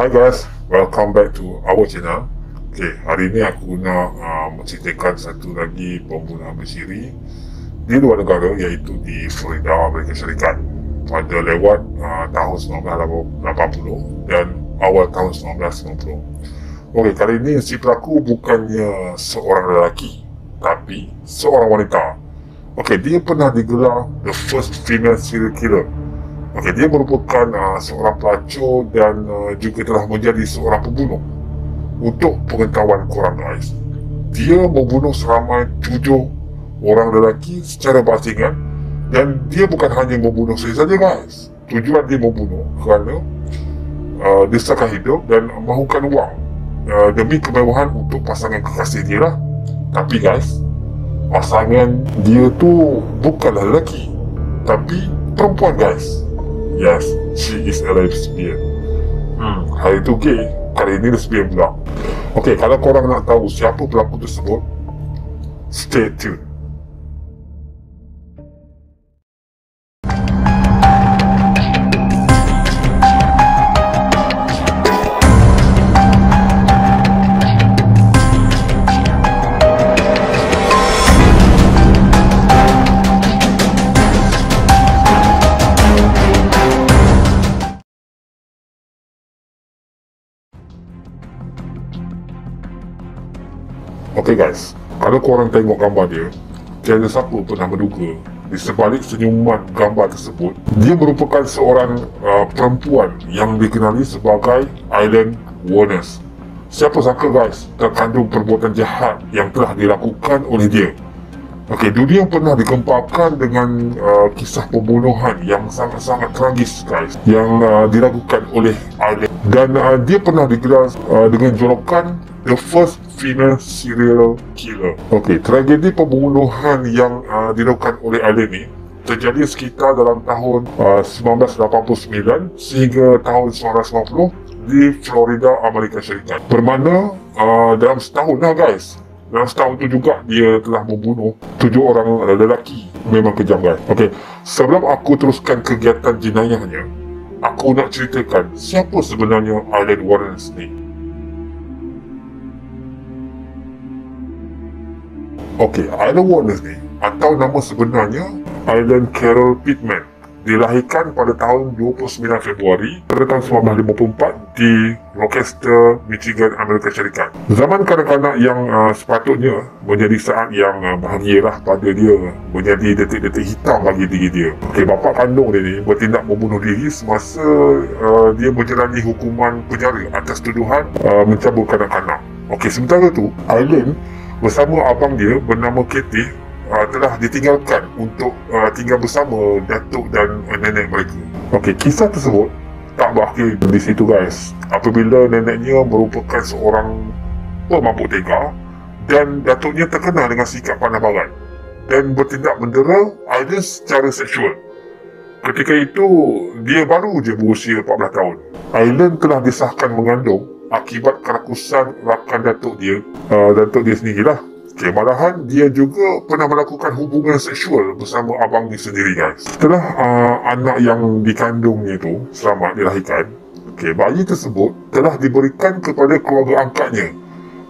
Hi guys, welcome back to our channel. Okay, hari ni aku nak menceritakan satu lagi pembunuhan bersiri di luar negara, iaitu di Florida, Amerika Syarikat pada lewat tahun 1980 dan awal tahun 1990. Okay, kali ini si pelaku bukannya seorang lelaki tapi seorang wanita. Okay, dia pernah digelar the first female serial killer. Okay, dia merupakan seorang pelacur dan juga telah menjadi seorang pembunuh. Untuk pengetahuan korang guys, dia membunuh seramai 7 orang lelaki secara berasingan, dan dia bukan hanya membunuh saja guys. Tujuan dia membunuh kerana desakan hidup dan mahukan wang demi kemewahan untuk pasangan kekasih dia lah. Tapi guys, pasangan dia tu bukanlah lelaki tapi perempuan guys. Yes, she is a lesbian. Hari tu gay, kali ini lesbian pula. Okay, kalau korang nak tahu siapa pelaku tersebut, stay tuned. Okay guys, kalau korang tengok gambar dia, tiada siapa pernah menduga di sebalik senyuman gambar tersebut, dia merupakan seorang perempuan yang dikenali sebagai Aileen Wuornos. Siapa sangka guys, terkandung perbuatan jahat yang telah dilakukan oleh dia. Okay, dunia pernah digemparkan dengan kisah pembunuhan yang sangat-sangat tragis guys, yang dilakukan oleh Aileen. Dan dia pernah digelar dengan julukan the first female serial killer. Okay, tragedi pembunuhan yang dilakukan oleh Aileen ni terjadi sekitar dalam tahun 1989 sehingga tahun 1990 di Florida, Amerika Syarikat. Bermakna dalam setahun lah guys. Dalam setahun tu juga dia telah membunuh 7 orang lelaki. Memang kejam guys. Okay, sebelum aku teruskan kegiatan jenayahnya, aku nak ceritakan siapa sebenarnya Aileen Wuornos ni. Okay, Aileen Wuornos ni atau nama sebenarnya Aileen Carol Pittman dilahirkan pada tahun 29 Februari pada tahun 1954 di Rochester, Michigan, Amerika Syarikat. Zaman kanak-kanak yang sepatutnya menjadi saat yang bahagialah pada dia, menjadi detik-detik hitam bagi diri dia. Okay, bapa kandung dia ni bertindak membunuh diri semasa dia menjalani hukuman penjara atas tuduhan mencabul kanak-kanak. Okay, sementara tu Aileen bersama abang dia bernama Katie telah ditinggalkan untuk tinggal bersama datuk dan nenek mereka. Okey, kisah tersebut tak berakhir di situ guys. Apabila neneknya merupakan seorang pemabuk tega dan datuknya terkenal dengan sikap pandai barat dan bertindak mendera Aileen secara seksual. Ketika itu dia baru je berusia 14 tahun. Aileen telah disahkan mengandung akibat kerakusan rakan datuk dia sendirilah. Okay, malahan dia juga pernah melakukan hubungan seksual bersama abangnya sendiri guys. Setelah anak yang dikandungnya itu selamat dilahirkan, okay, bayi tersebut telah diberikan kepada keluarga angkatnya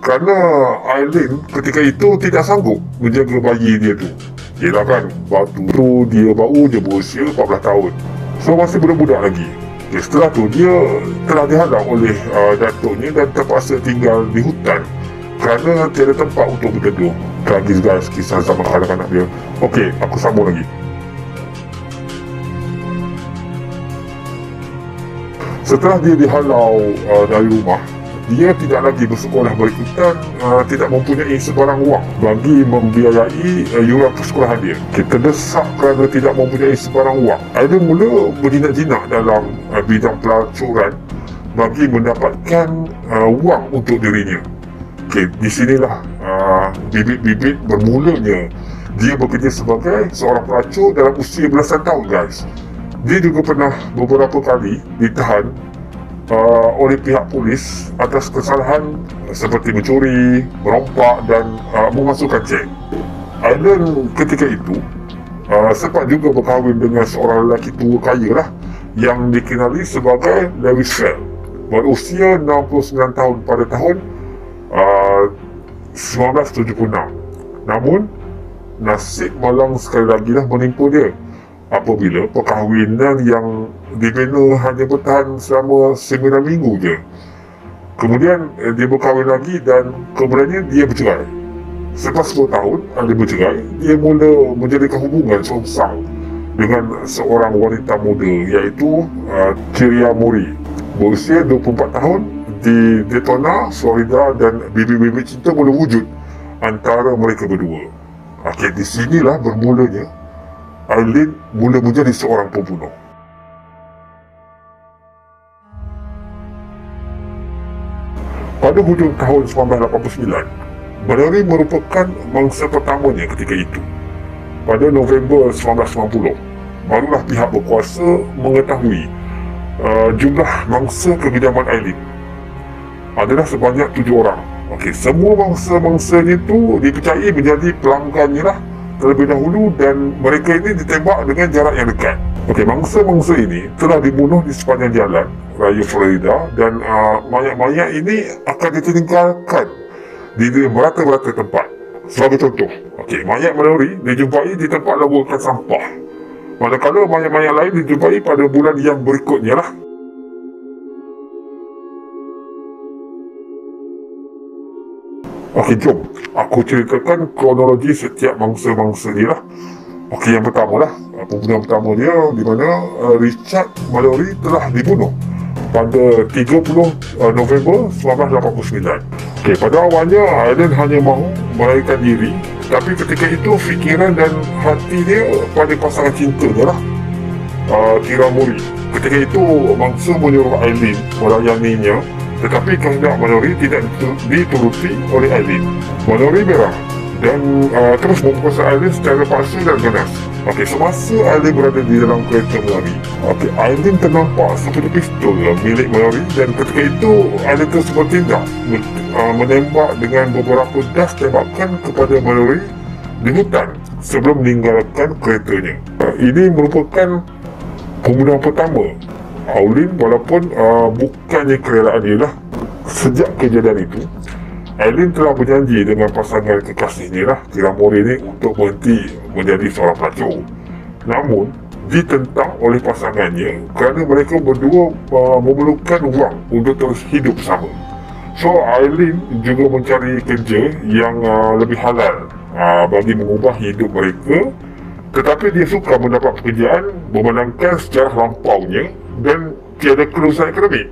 kerana Aileen ketika itu tidak sanggup menjaga bayi dia tu. Yelah kan, waktu tu dia baru je berusia 14 tahun, so masih budak-budak lagi. Okay, setelah tu dia telah dihalau oleh datuknya dan terpaksa tinggal di hutan kerana tiada tempat untuk berteduh. Tragis guys, kisah zaman kanak-kanak dia. Okey, aku sambung lagi. Setelah dia dihalau dari rumah, dia tidak lagi bersekolah berikutan, tidak mempunyai sebarang wang bagi membiayai yuran persekolahan dia. Kita terdesak kerana tidak mempunyai sebarang wang. Aileen mula berjinak-jinak dalam bidang pelacuran bagi mendapatkan wang untuk dirinya. Okay, di sinilah bibit-bibit bermulanya dia bekerja sebagai seorang pelacur dalam usia belasan tahun guys. Dia juga pernah beberapa kali ditahan oleh pihak polis atas kesalahan seperti mencuri, merompak dan memasukkan cek. Aileen ketika itu sempat juga berkahwin dengan seorang lelaki tua kaya lah yang dikenali sebagai Lewis Fell. berusia 69 tahun pada tahun 1976. Namun, nasib malang sekali lagi dah menimpa dia apabila perkahwinan yang dibina hanya bertahan selama 9 minggu je. Kemudian dia berkahwin lagi dan kemudiannya dia bercerai. Selepas 10 tahun dia bercerai, dia mula menjadikan hubungan seorang dengan seorang wanita muda iaitu Kyria Mori, berusia 24 tahun di Daytona, Florida, dan bibit-bibit cinta mula wujud antara mereka berdua. Okey, di sinilah bermulanya Aileen mula menjadi seorang pembunuh. Pada hujung tahun 1989, Mallory merupakan mangsa pertamanya ketika itu. Pada November 1990, barulah pihak berkuasa mengetahui jumlah mangsa kediaman Aileen adalah sebanyak 7 orang. Okey, semua mangsa-mangsanya itu dipercayai menjadi pelanggannya lah terlebih dahulu dan mereka ini ditembak dengan jarak yang dekat. Okey, mangsa-mangsa ini telah dibunuh di sepanjang jalan raya Florida dan mayat-mayat ini akan ditinggalkan di merata-rata tempat. Sebagai contoh, okey, mayat Mallory dijumpai di tempat labukan sampah, manakala mayat-mayat lain dijumpai pada bulan yang berikutnya lah. Okey, jom aku ceritakan kronologi setiap mangsa-mangsa dia lah. Okey, yang pertama lah, pembunuhan pertama dia di mana Richard Mallory telah dibunuh pada 30 November 1989. Okey, pada awalnya Aileen hanya mahu melarikan diri, tapi ketika itu fikiran dan hati dia pada pasangan cinta dia lah, Kyria Mori. Ketika itu mangsa menyuruh Aileen melayaninya, tetapi kehendak Mallory tidak dituruti oleh Aileen. Mallory merah dan terus memperkosa Aileen secara paksa dan ganas. Okey, semasa Aileen berada di dalam kereta Mallory, okey, Aileen ternampak seperti pistol milik Mallory dan ketika itu Aileen terus bertindak menembak dengan beberapa das tembakan kepada Mallory di hutan sebelum meninggalkan keretanya. Ini merupakan pembunuhan pertama Aileen walaupun bukannya kerelaan dia lah. Sejak kejadian itu, Aileen telah berjanji dengan pasangan kekasihnya lah, Kyria Mori ni, untuk berhenti menjadi seorang pelacur. Namun, ditentang oleh pasangannya kerana mereka berdua memerlukan wang untuk terus hidup bersama. So, Aileen juga mencari kerja yang lebih halal bagi mengubah hidup mereka, tetapi dia suka mendapat pekerjaan memandangkan sejarah lampaunya dan tiada kelulusan akademik.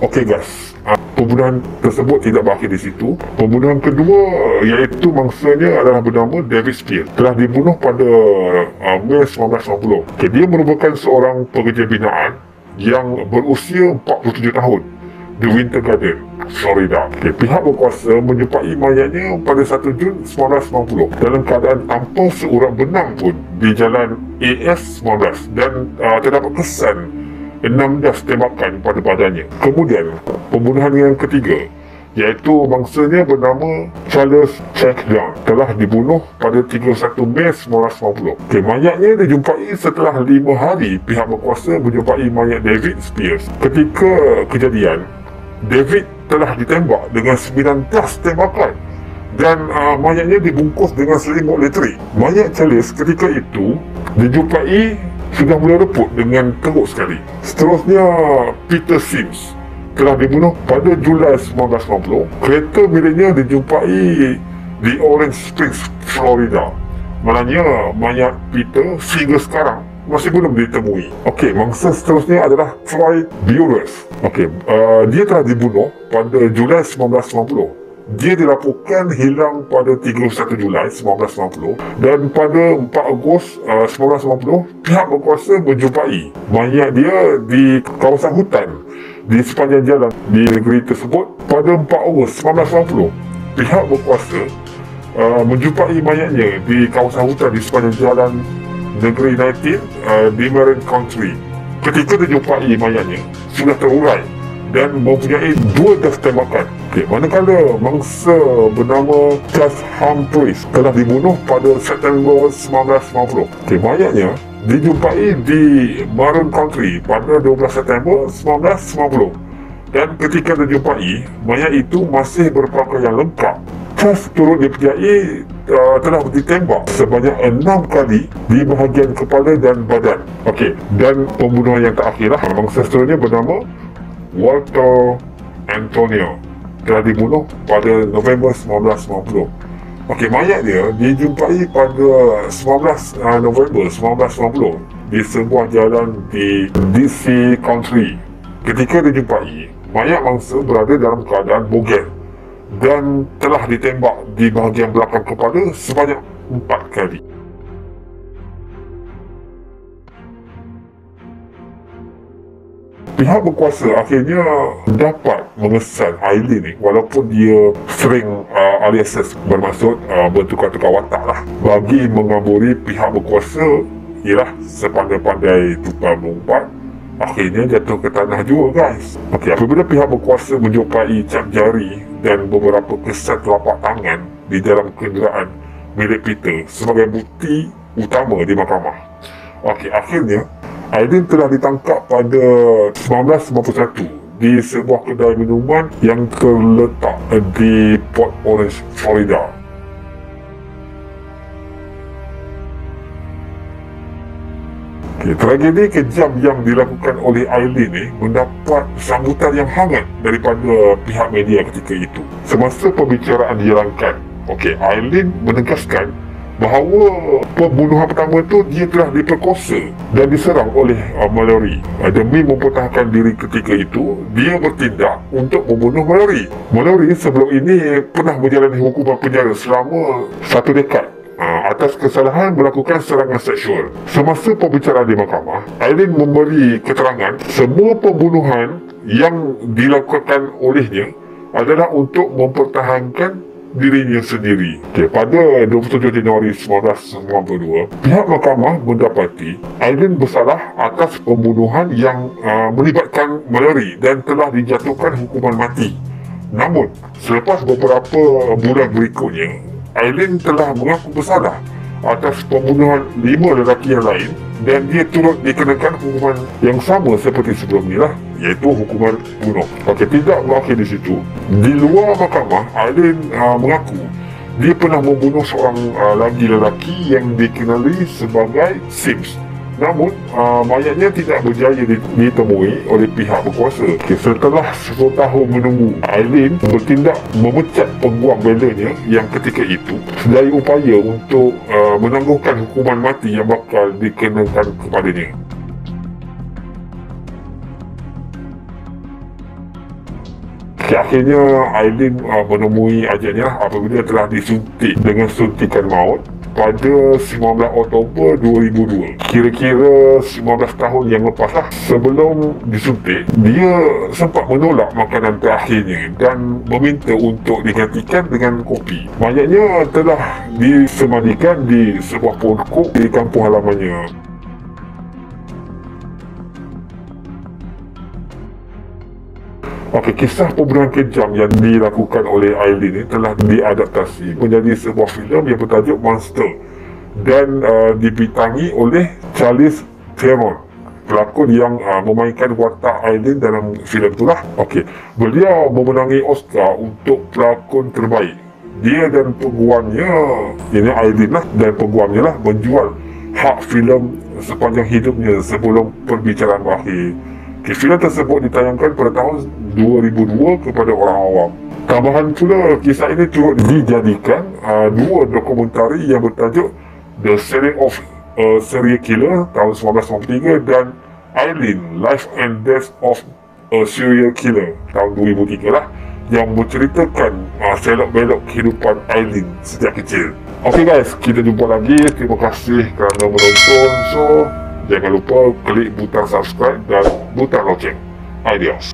Okey guys, pembunuhan tersebut tidak berakhir di situ. Pembunuhan kedua iaitu mangsanya adalah bernama David Spears, telah dibunuh pada Mei 1990. Okay, dia merupakan seorang pekerja binaan yang berusia 47 tahun di Winter Garden, Florida. Okay, pihak berkuasa menjumpai mayatnya pada 1 Jun 1990 dalam keadaan tanpa seurat benang pun di jalan AS 19 dan terdapat kesan 16 tembakan pada badannya. Kemudian, pembunuhan yang ketiga iaitu mangsanya bernama Charles Checkdown telah dibunuh pada 31 Mei 1990. Okay, mayatnya dijumpai setelah 5 hari pihak berkuasa menjumpai mayat David Spears. Ketika kejadian, David telah ditembak dengan 19 tembakan dan mayatnya dibungkus dengan selimut elektrik. Mayat Charles ketika itu dijumpai sudah mula reput dengan teruk sekali. Seterusnya, Peter Sims telah dibunuh pada Julai 1990. Kereta miliknya dijumpai di Orange Springs, Florida. Malangnya mayat Peter sehingga sekarang masih belum ditemui. Okey, mangsa seterusnya adalah Troy Burress. Okey, dia telah dibunuh pada Julai 1990. Dia dilaporkan hilang pada 31 Julai 1990 dan pada 4 Ogos 1990 pihak berkuasa menjumpai mayat dia di kawasan hutan di sepanjang jalan di negeri tersebut. Pada 4 Ogos 1990 pihak berkuasa menjumpai mayatnya di kawasan hutan di sepanjang jalan negeri 19 di Marin Country. Ketika dijumpai mayatnya sudah terurai dan mempunyai 2 das tembakan. Okay, manakala mangsa bernama Charles Humphreys telah dibunuh pada September 1990. Okay, mayatnya dijumpai di Maroon Country pada 12 September 1990. Dan ketika dijumpai, mayat itu masih berpakaian lengkap. Kes turut dipercayai telah ditembak sebanyak 6 kali di bahagian kepala dan badan. Okey, dan pembunuhan yang terakhir lah, mangsa seterusnya bernama Walter Antonio, telah dibunuh pada November 1990. Okey, mayat dia dijumpai pada 19 November 1990 di sebuah jalan di DC Country. Ketika dijumpai, mayat mangsa berada dalam keadaan bogel dan telah ditembak di bahagian belakang kepala sebanyak 4 kali. Pihak berkuasa akhirnya dapat mengesan Aileen ni, walaupun dia sering aliases, bermaksud bertukar-tukar watak lah, bagi mengaburi pihak berkuasa. Ialah sepandai-pandai tukar mengumpat, akhirnya jatuh ke tanah juga, guys. Okey, apabila pihak berkuasa menjumpai cap jari dan beberapa kesan telapak tangan di dalam kenderaan milik Peter sebagai bukti utama di mahkamah. Okey, akhirnya Aileen telah ditangkap pada 1991 di sebuah kedai minuman yang terletak di Port Orange, Florida. Okay, tragedi kejam yang dilakukan oleh Aileen ni mendapat sambutan yang hangat daripada pihak media ketika itu. Semasa pembicaraan dijalankan, Aileen menegaskan bahawa pembunuhan pertama tu dia telah diperkosa dan diserang oleh Mallory. Demi mempertahankan diri ketika itu, dia bertindak untuk membunuh Mallory. Mallory sebelum ini pernah menjalani hukuman penjara selama 1 dekad atas kesalahan melakukan serangan seksual. Semasa pembicaraan di mahkamah, Aileen memberi keterangan semua pembunuhan yang dilakukan olehnya adalah untuk mempertahankan dirinya sendiri. Pada 27 Januari 1992, pihak mahkamah mendapati Aileen bersalah atas pembunuhan yang melibatkan Mallory dan telah dijatuhkan hukuman mati. Namun, selepas beberapa bulan berikutnya, Aileen telah mengaku bersalah atas pembunuhan 5 lelaki yang lain dan dia turut dikenakan hukuman yang sama seperti sebelum ni lah, iaitu hukuman bunuh. Tidak berakhir di situ. Di luar mahkamah, Aileen mengaku dia pernah membunuh seorang lagi lelaki yang dikenali sebagai Sims. Namun, mayatnya tidak berjaya ditemui oleh pihak berkuasa. Setelah 10 tahun menunggu, Aileen bertindak memecat peguam belanya yang ketika itu sedaya upaya untuk menangguhkan hukuman mati yang bakal dikenakan kepadanya. Akhirnya Aileen menemui ajalnya apabila telah disuntik dengan suntikan maut pada 19 Oktober 2002. Kira-kira 19 tahun yang lepas lah. Sebelum disuntik, dia sempat menolak makanan terakhirnya dan meminta untuk digantikan dengan kopi. Mayatnya telah disemadikan di sebuah pokok di kampung halamannya. Kisah pembunuhan kejam yang dilakukan oleh Aileen ini telah diadaptasi menjadi sebuah filem yang bertajuk Monster dan dibintangi oleh Charlize Theron, pelakon yang memainkan watak Aileen dalam filem itulah. Beliau memenangi Oscar untuk pelakon terbaik. Dia dan peguamnya, ini Aileen lah, dan peguamnya lah menjual hak filem sepanjang hidupnya sebelum perbicaraan berakhir. Filem tersebut ditayangkan pada tahun 2002 kepada orang awam. Tambahan pula, kisah ini turut dijadikan 2 dokumentari yang bertajuk The Selling of a Serial Killer tahun 1993 dan Aileen, Life and Death of a Serial Killer tahun 2003 lah, yang menceritakan selok-belok kehidupan Aileen sejak kecil. Guys, kita jumpa lagi. Terima kasih kerana menonton. So, jangan lupa klik butang subscribe dan butang loceng. Adios.